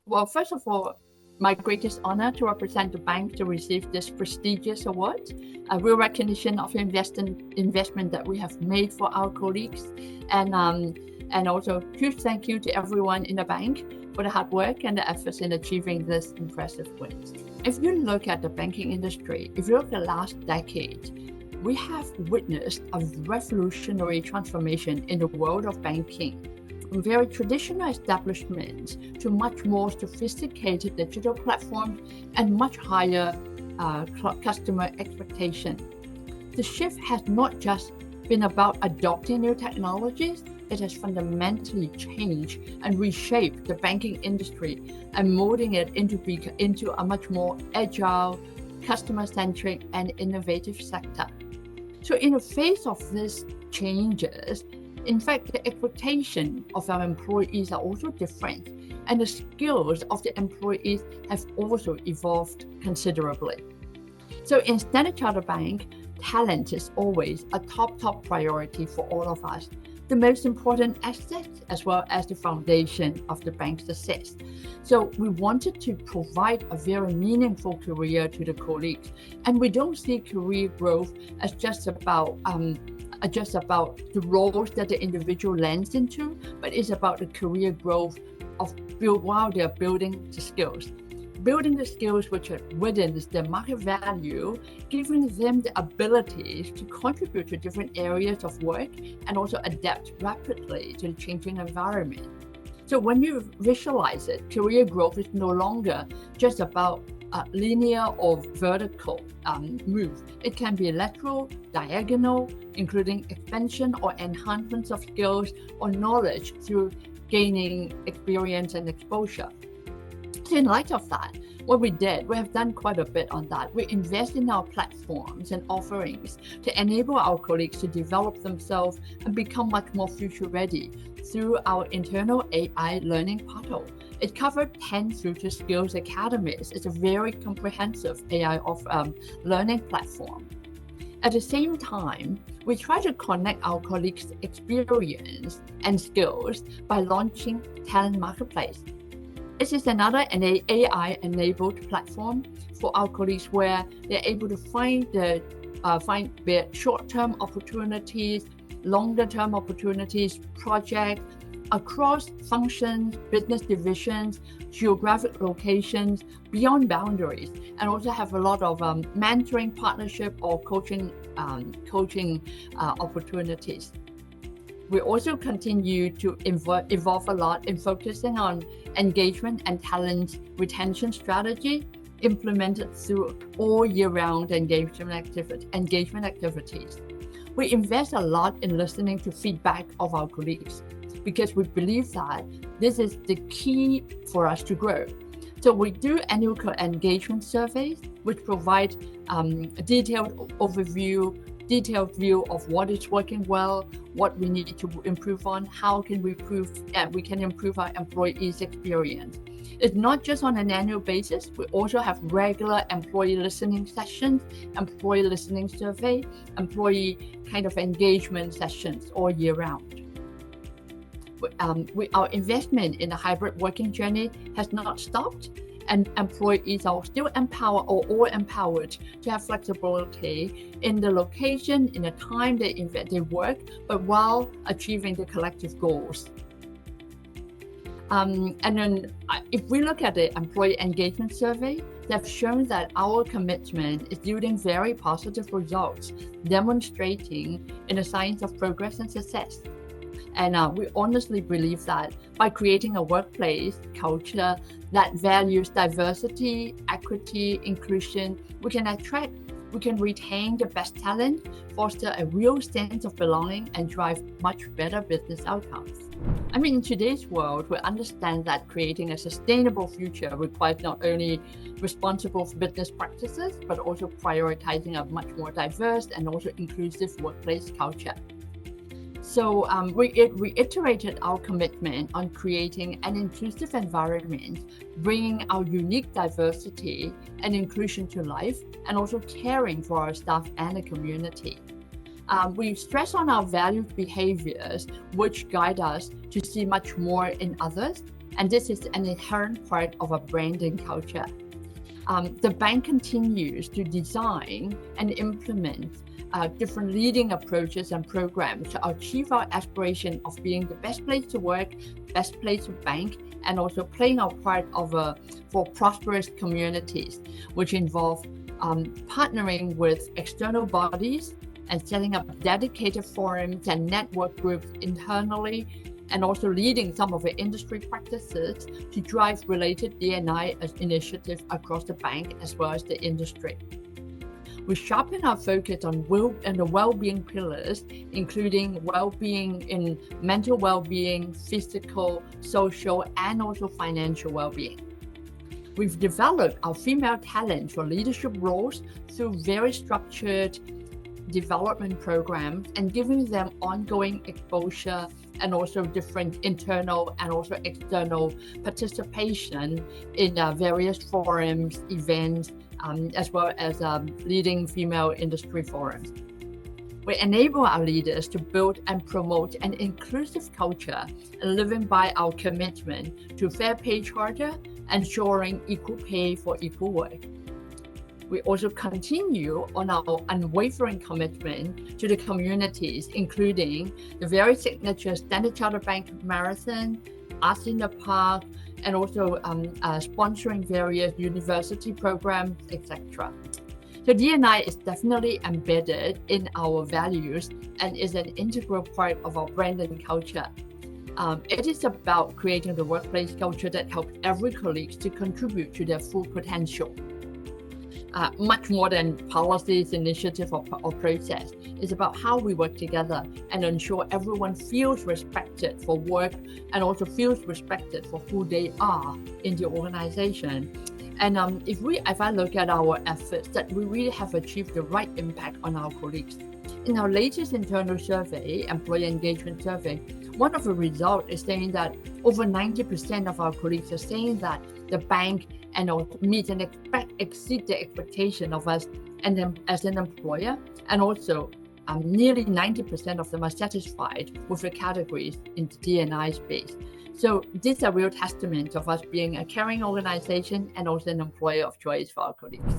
Well, first of all, my greatest honor to represent the bank to receive this prestigious award, a real recognition of investment that we have made for our colleagues, and also huge thank you to everyone in the bank for the hard work and the efforts in achieving this impressive wins. If you look at the banking industry, if you look at the last decade, we have witnessed a revolutionary transformation in the world of banking, from very traditional establishments to much more sophisticated digital platforms and much higher customer expectation. The shift has not just been about adopting new technologies, it has fundamentally changed and reshaped the banking industry and molding it into a much more agile, customer-centric and innovative sector. So in the face of these changes, in fact, the expectation of our employees are also different, and the skills of the employees have also evolved considerably. So in Standard Chartered Bank, talent is always a top priority for all of us, the most important asset as well as the foundation of the bank's success. So we wanted to provide a very meaningful career to the colleagues, and we don't see career growth as just about the roles that the individual lands into, but it's about the career growth while they're building the skills. Building the skills which are within their market value, giving them the abilities to contribute to different areas of work and also adapt rapidly to the changing environment. So when you visualize it, career growth is no longer just about linear or vertical move. It can be lateral, diagonal, including expansion or enhancements of skills or knowledge through gaining experience and exposure. So in light of that, what we have done quite a bit on that. We invest in our platforms and offerings to enable our colleagues to develop themselves and become much more future ready through our internal AI learning portal. It covered 10 future skills academies. It's a very comprehensive AI learning platform. At the same time, we try to connect our colleagues' experience and skills by launching Talent Marketplace. This is another AI-enabled platform for our colleagues where they're able to find their short-term opportunities, longer-term opportunities, projects across functions, business divisions, geographic locations, beyond boundaries, and also have a lot of mentoring, partnership, or coaching opportunities. We also continue to evolve a lot in focusing on engagement and talent retention strategy implemented through all year-round engagement activities. We invest a lot in listening to feedback of our colleagues because we believe that this is the key for us to grow. So we do annual engagement surveys, which provide a detailed view of what is working well, what we need to improve on, how can we improve our employees' experience. It's not just on an annual basis. We also have regular employee listening sessions, employee listening survey, employee kind of engagement sessions all year round. Our investment in the hybrid working journey has not stopped, and employees are still empowered to have flexibility in the location, in the time they work, but while achieving the collective goals. And then if we look at the employee engagement survey, they've shown that our commitment is yielding very positive results, demonstrating in the science of progress and success. And we honestly believe that by creating a workplace culture that values diversity, equity, inclusion, we can retain the best talent, foster a real sense of belonging, and drive much better business outcomes. I mean, in today's world, we understand that creating a sustainable future requires not only responsible business practices, but also prioritizing a much more diverse and also inclusive workplace culture. So we reiterated our commitment on creating an inclusive environment, bringing our unique diversity and inclusion to life, and also caring for our staff and the community. We stress on our valued behaviors, which guide us to see much more in others And this is an inherent part of our branding culture. The bank continues to design and implement different leading approaches and programs to achieve our aspiration of being the best place to work, best place to bank, and also playing our part for prosperous communities, which involve partnering with external bodies and setting up dedicated forums and network groups internally, and also leading some of the industry practices to drive related D&I initiatives across the bank as well as the industry. We sharpen our focus on the well-being pillars, including well-being in mental well-being, physical, social, and also financial well-being. We've developed our female talent for leadership roles through very structured development programs and giving them ongoing exposure and also different internal and also external participation in various forums, events, as well as leading female industry forums. We enable our leaders to build and promote an inclusive culture, living by our commitment to fair pay charter, ensuring equal pay for equal work. We also continue on our unwavering commitment to the communities, including the very signature Standard Chartered Bank Marathon, Arts in the Park, and also sponsoring various university programs, etc. So D&I is definitely embedded in our values and is an integral part of our brand and culture. It is about creating the workplace culture that helps every colleague to contribute to their full potential. Much more than policies, initiative, or process. It's about how we work together and ensure everyone feels respected for work and also feels respected for who they are in the organization. And if I look at our efforts, that we really have achieved the right impact on our colleagues. In our latest internal survey, employee engagement survey, one of the results is saying that over 90% of our colleagues are saying that the bank and meet and exceed the expectation of us and them as an employer, and also nearly 90% of them are satisfied with the categories in the D&I space. So this is a real testament of us being a caring organization and also an employer of choice for our colleagues.